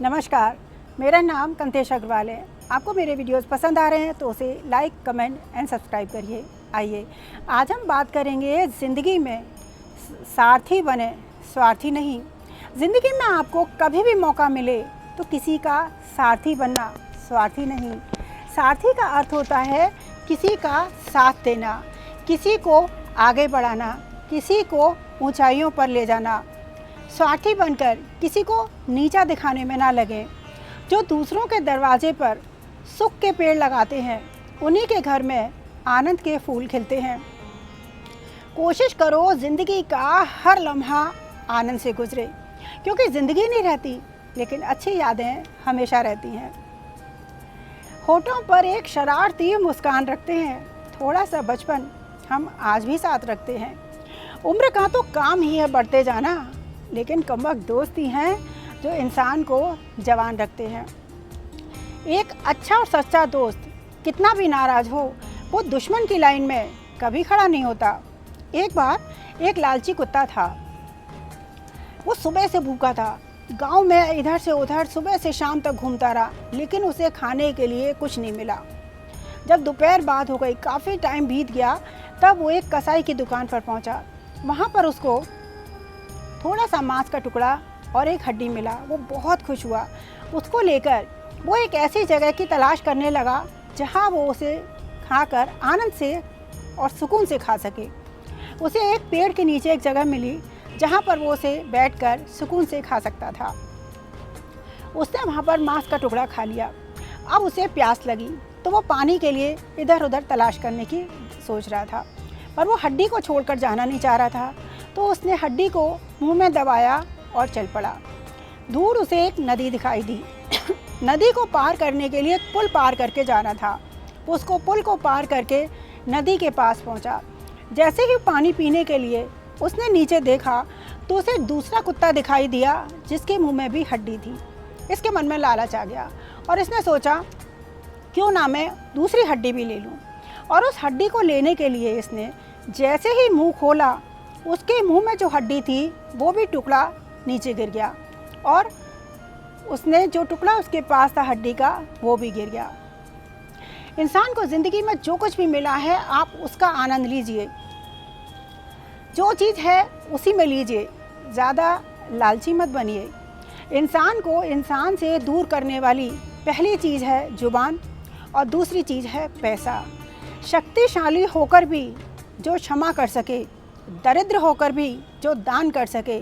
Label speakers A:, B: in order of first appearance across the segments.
A: नमस्कार, मेरा नाम कंतेश अग्रवाल है। आपको मेरे वीडियोस पसंद आ रहे हैं तो उसे लाइक, कमेंट एंड सब्सक्राइब करिए। आइए आज हम बात करेंगे ज़िंदगी में सारथी बने, स्वार्थी नहीं। ज़िंदगी में आपको कभी भी मौका मिले तो किसी का सारथी बनना, स्वार्थी नहीं। सारथी का अर्थ होता है किसी का साथ देना, किसी को आगे बढ़ाना, किसी को ऊंचाइयों पर ले जाना। स्वार्थी बनकर किसी को नीचा दिखाने में ना लगें। जो दूसरों के दरवाजे पर सुख के पेड़ लगाते हैं, उन्हीं के घर में आनंद के फूल खिलते हैं। कोशिश करो ज़िंदगी का हर लम्हा आनंद से गुजरे, क्योंकि ज़िंदगी नहीं रहती लेकिन अच्छी यादें हमेशा रहती हैं। होठों पर एक शरारती मुस्कान रखते हैं, थोड़ा सा बचपन हम आज भी साथ रखते हैं। उम्र का तो काम ही है बढ़ते जाना, लेकिन कमबख्त दोस्त ही हैं जो इंसान को जवान रखते हैं। एक अच्छा और सच्चा दोस्त कितना भी नाराज़ हो, वो दुश्मन की लाइन में कभी खड़ा नहीं होता। एक बार एक लालची कुत्ता था। वो सुबह से भूखा था। गांव में इधर से उधर सुबह से शाम तक घूमता रहा, लेकिन उसे खाने के लिए कुछ नहीं मिला। जब दोपहर बाद हो गई, काफ़ी टाइम बीत गया, तब वो एक कसाई की दुकान पर पहुंचा। वहां पर उसको थोड़ा सा मांस का टुकड़ा और एक हड्डी मिला। वो बहुत खुश हुआ। उसको लेकर वो एक ऐसी जगह की तलाश करने लगा जहां वो उसे खाकर आनंद से और सुकून से खा सके। उसे एक पेड़ के नीचे एक जगह मिली जहां पर वो उसे बैठकर सुकून से खा सकता था। उसने वहां पर मांस का टुकड़ा खा लिया। अब उसे प्यास लगी तो वो पानी के लिए इधर उधर तलाश करने की सोच रहा था, पर वो हड्डी को छोड़कर जाना नहीं चाह रहा था। तो उसने हड्डी को मुंह में दबाया और चल पड़ा। दूर उसे एक नदी दिखाई दी। नदी को पार करने के लिए एक पुल पार करके जाना था। उसको पुल को पार करके नदी के पास पहुंचा। जैसे ही पानी पीने के लिए उसने नीचे देखा तो उसे दूसरा कुत्ता दिखाई दिया जिसके मुंह में भी हड्डी थी। इसके मन में लालच आ गया और इसने सोचा क्यों ना मैं दूसरी हड्डी भी ले लूं। और उस हड्डी को लेने के लिए इसने जैसे ही मुंह खोला, उसके मुंह में जो हड्डी थी वो भी टुकड़ा नीचे गिर गया और उसने जो टुकड़ा उसके पास था हड्डी का, वो भी गिर गया। इंसान को ज़िंदगी में जो कुछ भी मिला है, आप उसका आनंद लीजिए। जो चीज़ है उसी में लीजिए, ज़्यादा लालची मत बनिए। इंसान को इंसान से दूर करने वाली पहली चीज़ है जुबान और दूसरी चीज़ है पैसा। शक्तिशाली होकर भी जो क्षमा कर सके, दरिद्र होकर भी जो दान कर सके,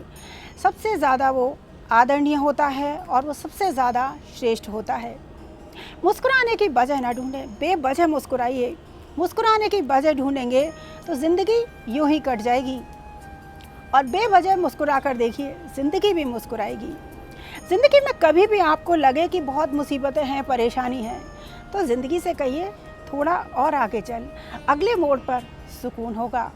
A: सबसे ज़्यादा वो आदरणीय होता है और वो सबसे ज़्यादा श्रेष्ठ होता है। मुस्कुराने की वजह ना ढूंढें, बेवजह मुस्कुराइए। मुस्कुराने की वजह ढूंढेंगे तो ज़िंदगी यूं ही कट जाएगी, और बेवजह मुस्कुरा कर देखिए, ज़िंदगी भी मुस्कुराएगी। ज़िंदगी में कभी भी आपको लगे कि बहुत मुसीबतें हैं, परेशानी है, तो ज़िंदगी से कहिए थोड़ा और आगे चल, अगले मोड़ पर सुकून होगा।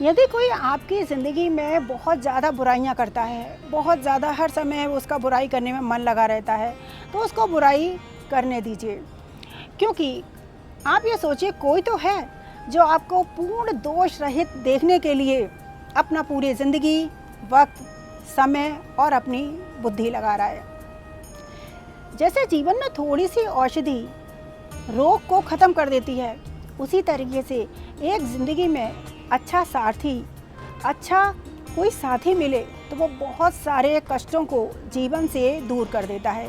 A: यदि कोई आपकी ज़िंदगी में बहुत ज़्यादा बुराइयां करता है, बहुत ज़्यादा हर समय उसका बुराई करने में मन लगा रहता है, तो उसको बुराई करने दीजिए। क्योंकि आप ये सोचिए, कोई तो है जो आपको पूर्ण दोष रहित देखने के लिए अपना पूरी ज़िंदगी, वक्त, समय और अपनी बुद्धि लगा रहा है। जैसे जीवन में थोड़ी सी औषधि रोग को ख़त्म कर देती है, उसी तरीके से एक ज़िंदगी में अच्छा सारथी, अच्छा कोई साथी मिले तो वो बहुत सारे कष्टों को जीवन से दूर कर देता है।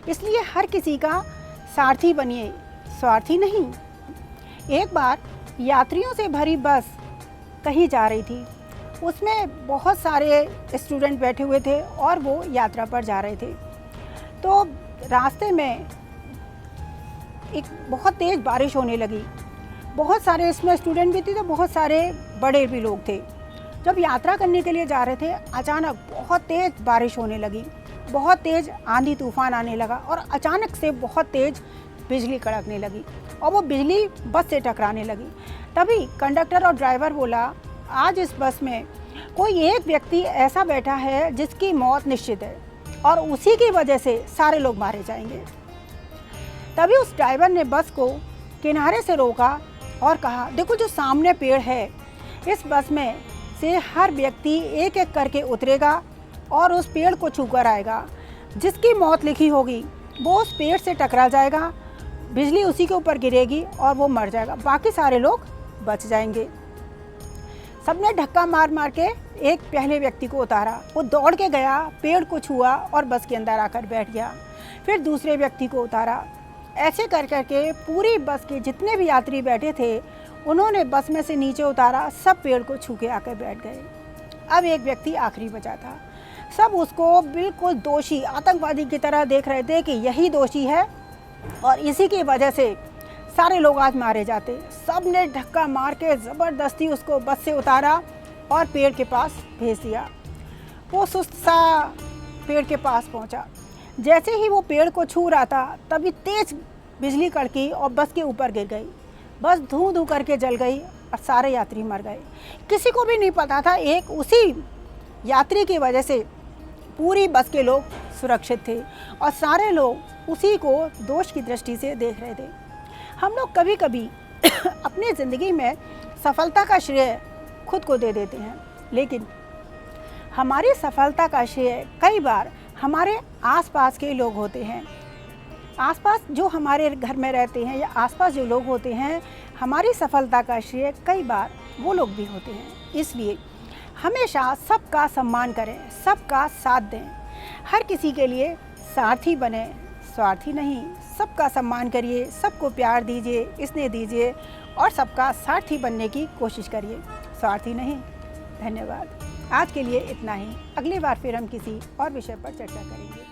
A: इसलिए हर किसी का सारथी बनिए, स्वार्थी नहीं। एक बार यात्रियों से भरी बस कहीं जा रही थी। उसमें बहुत सारे स्टूडेंट बैठे हुए थे और वो यात्रा पर जा रहे थे। तो रास्ते में एक बहुत तेज़ बारिश होने लगी। बहुत सारे इसमें स्टूडेंट भी थे तो बहुत सारे बड़े भी लोग थे। जब यात्रा करने के लिए जा रहे थे, अचानक बहुत तेज़ बारिश होने लगी, बहुत तेज़ आंधी तूफान आने लगा और अचानक से बहुत तेज़ बिजली कड़कने लगी और वो बिजली बस से टकराने लगी। तभी कंडक्टर और ड्राइवर बोला, आज इस बस में कोई एक व्यक्ति ऐसा बैठा है जिसकी मौत निश्चित है और उसी की वजह से सारे लोग मारे जाएंगे। तभी उस ड्राइवर ने बस को किनारे से रोका और कहा, देखो जो सामने पेड़ है, इस बस में से हर व्यक्ति एक एक करके उतरेगा और उस पेड़ को छूकर आएगा। जिसकी मौत लिखी होगी वो उस पेड़ से टकरा जाएगा, बिजली उसी के ऊपर गिरेगी और वो मर जाएगा, बाकी सारे लोग बच जाएंगे। सबने धक्का मार मार के एक पहले व्यक्ति को उतारा। वो दौड़ के गया, पेड़ को छुआ और बस के अंदर आकर बैठ गया। फिर दूसरे व्यक्ति को उतारा। ऐसे कर करके पूरी बस के जितने भी यात्री बैठे थे उन्होंने बस में से नीचे उतारा, सब पेड़ को छू के आकर बैठ गए। अब एक व्यक्ति आखिरी बचा था। सब उसको बिल्कुल दोषी, आतंकवादी की तरह देख रहे थे कि यही दोषी है और इसी की वजह से सारे लोग आज मारे जाते। सब ने धक्का मार के ज़बरदस्ती उसको बस से उतारा और पेड़ के पास भेज दिया। वो सुस्त सा पेड़ के पास पहुंचा। जैसे ही वो पेड़ को छू रहा था तभी तेज बिजली कड़की और बस के ऊपर गिर गई। बस धूं धूं करके जल गई और सारे यात्री मर गए। किसी को भी नहीं पता था, एक उसी यात्री की वजह से पूरी बस के लोग सुरक्षित थे और सारे लोग उसी को दोष की दृष्टि से देख रहे थे। हम लोग कभी कभी अपनी ज़िंदगी में सफलता का श्रेय खुद को दे देते हैं, लेकिन हमारी सफलता का श्रेय कई बार हमारे आसपास के लोग होते हैं। आसपास जो हमारे घर में रहते हैं या आसपास जो लोग होते हैं, हमारी सफलता का श्रेय कई बार वो लोग भी होते हैं। इसलिए हमेशा सबका सम्मान करें, सबका साथ दें, हर किसी के लिए सारथी बने, स्वार्थी नहीं। सबका सम्मान करिए, सबको प्यार दीजिए, स्नेह दीजिए और सबका सारथी बनने की कोशिश करिए, स्वार्थी नहीं। धन्यवाद। आज के लिए इतना ही। अगली बार फिर हम किसी और विषय पर चर्चा करेंगे।